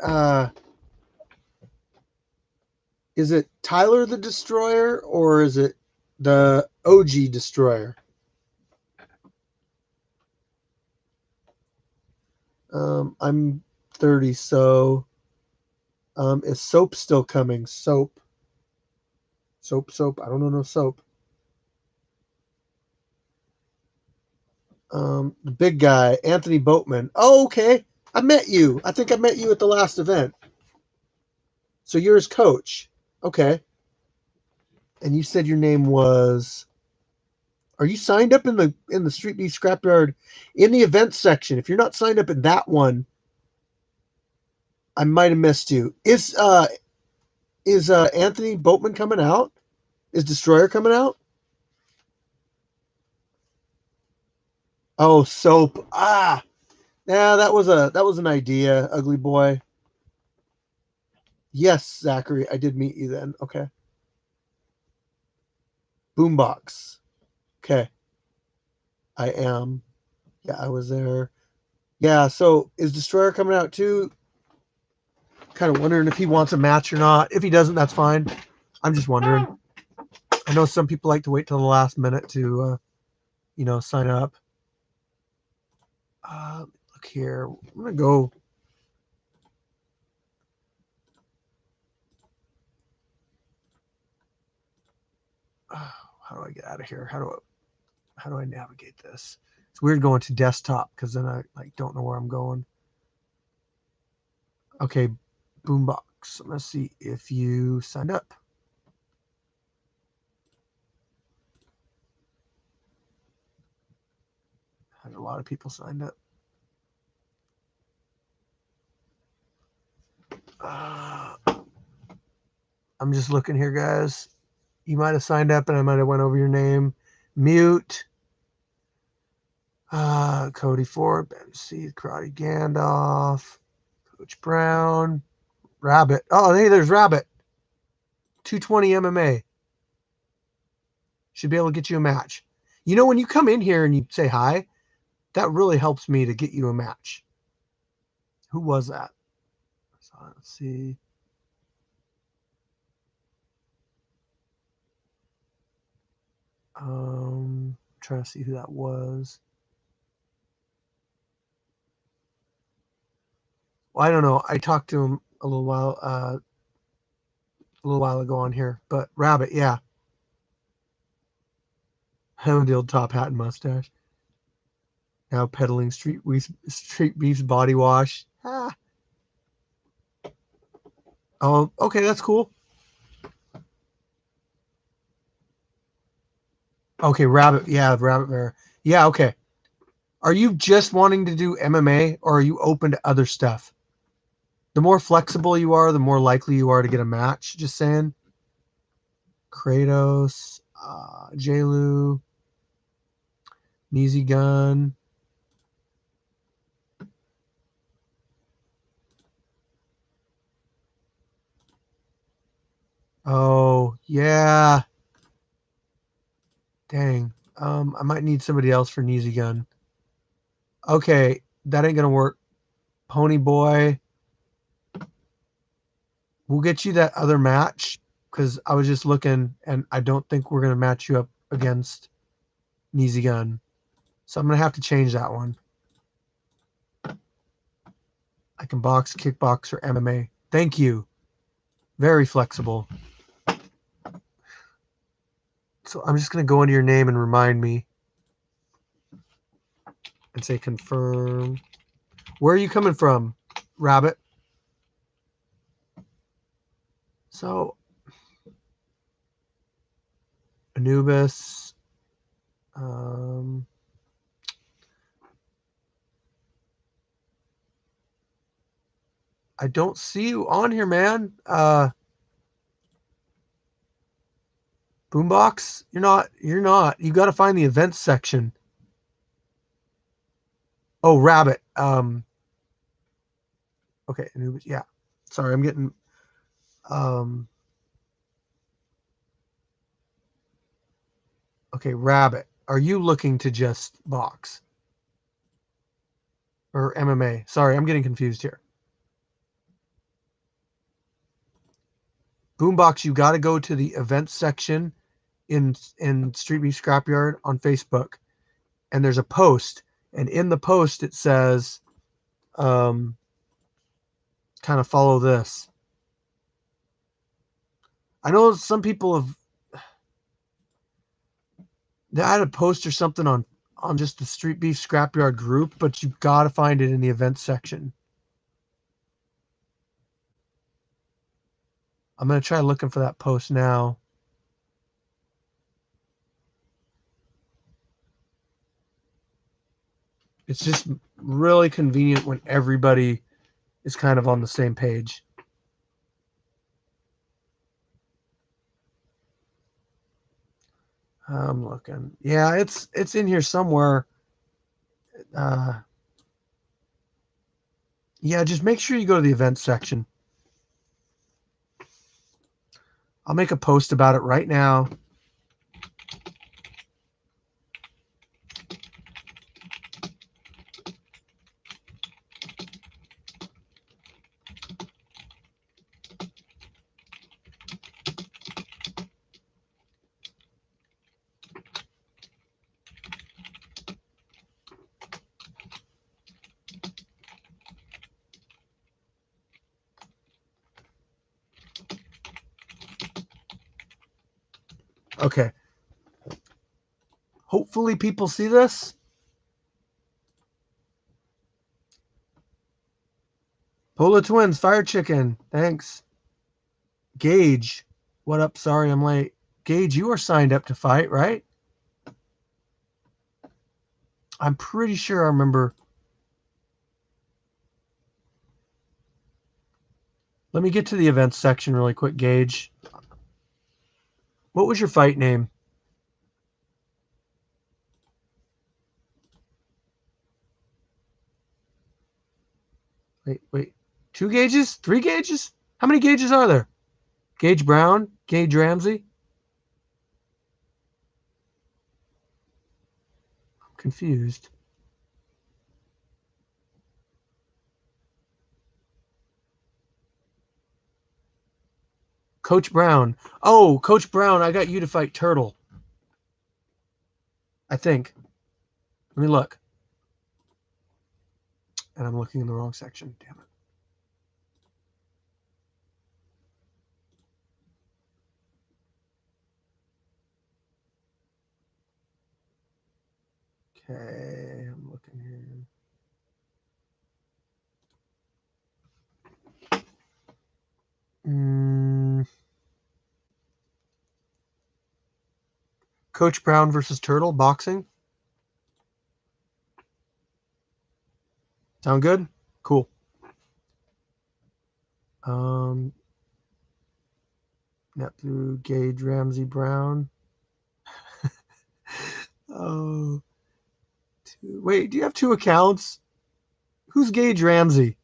Tyler the Destroyer, or is it the OG Destroyer? I'm 30, so is Soap still coming? Soap. I don't know no Soap. The big guy, Anthony Boatman. Oh, okay. I met you. I think I met you at the last event. So you're his coach. Okay. And you said your name was. Are you signed up in the Street Beef Scrapyard in the events section? If you're not signed up in that one, I might have missed you. Is Anthony Boatman coming out? Is Destroyer coming out? Oh, Soap. Ah, yeah, that was an idea, ugly boy. Yes, Zachary, I did meet you then. Okay. Boombox. Okay, I am. Yeah, I was there. Yeah, so is Destroyer coming out too? Kind of wondering if he wants a match or not. If he doesn't, that's fine. I'm just wondering. I know some people like to wait till the last minute to, sign up. Look here. I'm gonna go. How do I get out of here? How do I navigate this? It's weird going to desktop because then I don't know where I'm going. Okay, Boombox. I'm gonna see if you signed up. Had a lot of people signed up. I'm just looking here, guys. You might have signed up and I might have went over your name. Mute. Cody Ford, Ben C, Karate Gandalf, Coach Brown, Rabbit. Oh, hey, there's Rabbit. 220 MMA. Should be able to get you a match. You know, when you come in here and you say hi, that really helps me to get you a match. Who was that? So let's see. Trying to see who that was. Well, I don't know. I talked to him a little while ago on here, but Rabbit, yeah. Him the old top hat and mustache. Now peddling Street Beef's body wash. Ah. Oh, okay, that's cool. Okay, Rabbit, yeah, Rabbit Bear. Yeah, okay. Are you just wanting to do MMA or are you open to other stuff? The more flexible you are, the more likely you are to get a match. Just saying. Kratos, Jlu, Easy Gun. Oh, yeah. Dang. I might need somebody else for an easy gun. Okay, that ain't gonna work. Ponyboy. We'll get you that other match because I was just looking and I don't think we're gonna match you up against Easy Gun. So I'm gonna have to change that one. I can box, kickbox, or MMA. Thank you. Very flexible. So I'm just gonna go into your name and remind me. And say confirm. Where are you coming from, Rabbit? So Anubis. I don't see you on here, man. Boombox? You're not. You gotta find the events section. Oh, Rabbit. Okay, Anubis, yeah. Sorry, I'm getting okay, Rabbit. Are you looking to just box? Or MMA? Sorry, I'm getting confused here. Boombox, you got to go to the events section in Street Beef Scrapyard on Facebook, and there's a post, and in the post it says, kind of follow this. I know some people have. They had a post or something on on just the Street Beef Scrapyard group, but you've got to find it in the events section. I'm going to try looking for that post now. It's just really convenient when everybody is kind of on the same page. I'm looking. Yeah, it's in here somewhere. Yeah, just make sure you go to the events section. I'll make a post about it right now. Okay. Hopefully people see this. Pola Twins, Fire Chicken. Thanks. Gage. What up? Sorry I'm late. Gage, you are signed up to fight, right? I'm pretty sure I remember. Let me get to the events section really quick, Gage. What was your fight name? Wait. 2 gauges? 3 gauges? How many gauges are there? Gage Brown? Gage Ramsey? I'm confused. Coach Brown. Oh, Coach Brown, I got you to fight Turtle. I think. Let me look. And I'm looking in the wrong section. Damn it. Okay, I'm looking here. Coach Brown versus Turtle, boxing. Sound good? Cool. Nephew, Gage Ramsey Brown. Oh. Wait, do you have 2 accounts? Who's Gage Ramsey?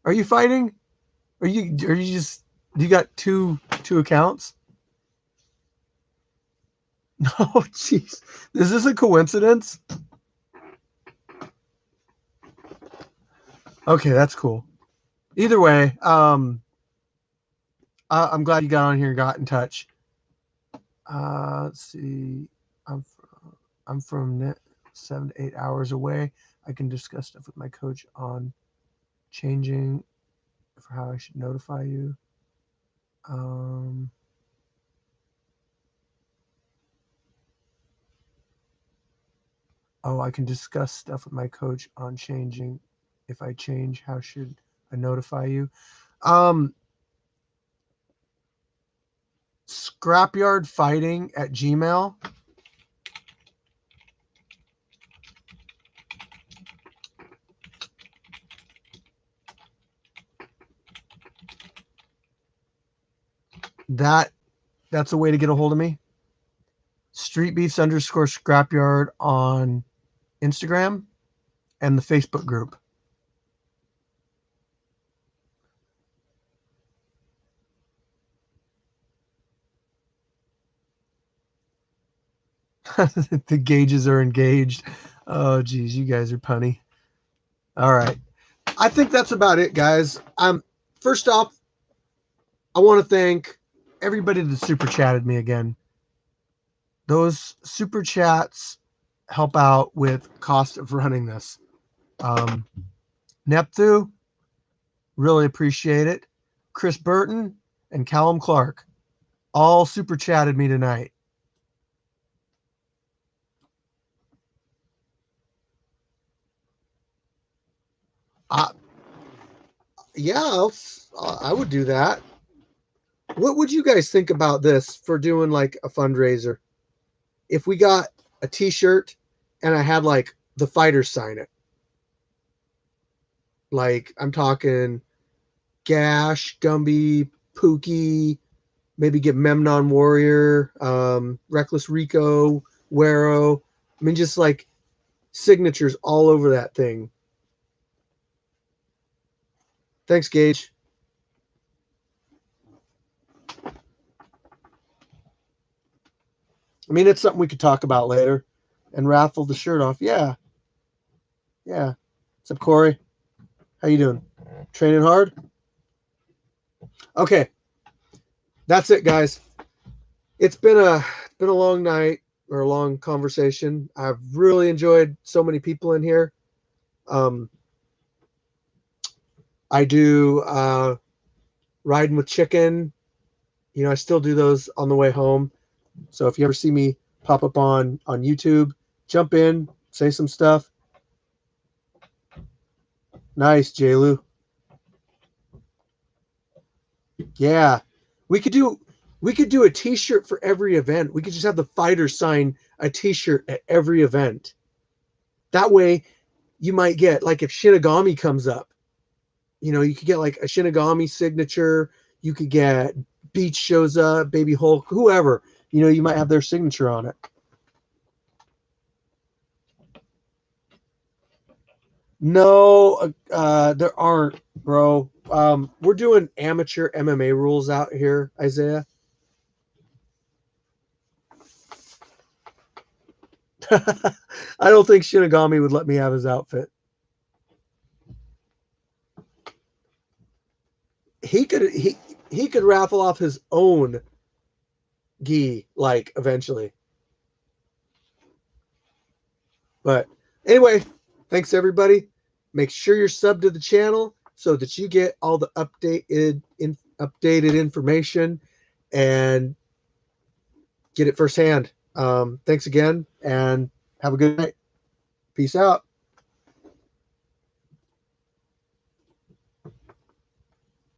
Are you fighting? Are you just, you got two accounts? No, jeez. Is this a coincidence? Okay, that's cool. Either way, I'm glad you got on here and got in touch. Let's see. I'm from net 7 to 8 hours away. I can discuss stuff with my coach on changing for how I should notify you. I can discuss stuff with my coach on changing. If I change, how should I notify you? Scrapyardfighting@gmail. That's a way to get a hold of me. Streetbeefs_scrapyard on Instagram and the Facebook group. The gauges are engaged. Oh, geez, you guys are punny. All right. I think that's about it, guys. First off, I want to thank everybody that super chatted me again. Those super chats help out with cost of running this. Nepthu, really appreciate it. Chris Burton and Callum Clark all super chatted me tonight. Yeah, I would do that. What would you guys think about this for doing like a fundraiser? If we got a T-shirt and I had like the fighters sign it, like I'm talking Gash, Gumby, Pookie, maybe get Memnon Warrior, Reckless Rico, Wero. I mean, just like signatures all over that thing. Thanks, Gage. I mean, it's something we could talk about later and raffle the shirt off. Yeah. Yeah. What's up, Corey? How you doing? Training hard? Okay. That's it, guys. It's been a long night or a long conversation. I've really enjoyed so many people in here. I do riding with chicken. You know, I still do those on the way home. So if you ever see me pop up on YouTube, jump in, say some stuff. Nice, Jaylu. Yeah. We could do a t-shirt for every event. We could just have the fighters sign a t-shirt at every event. That way you might get, like, if Shinigami comes up, you know, you could get like a Shinigami signature. You could get Beach shows up, Baby Hulk, whoever. You know, you might have their signature on it. No, there aren't, bro. We're doing amateur MMA rules out here, Isaiah. I don't think Shinigami would let me have his outfit. He could raffle off his own gi, like, eventually. But anyway, thanks everybody. Make sure you're subbed to the channel so that you get all the updated information and get it firsthand. Thanks again and have a good night. Peace out.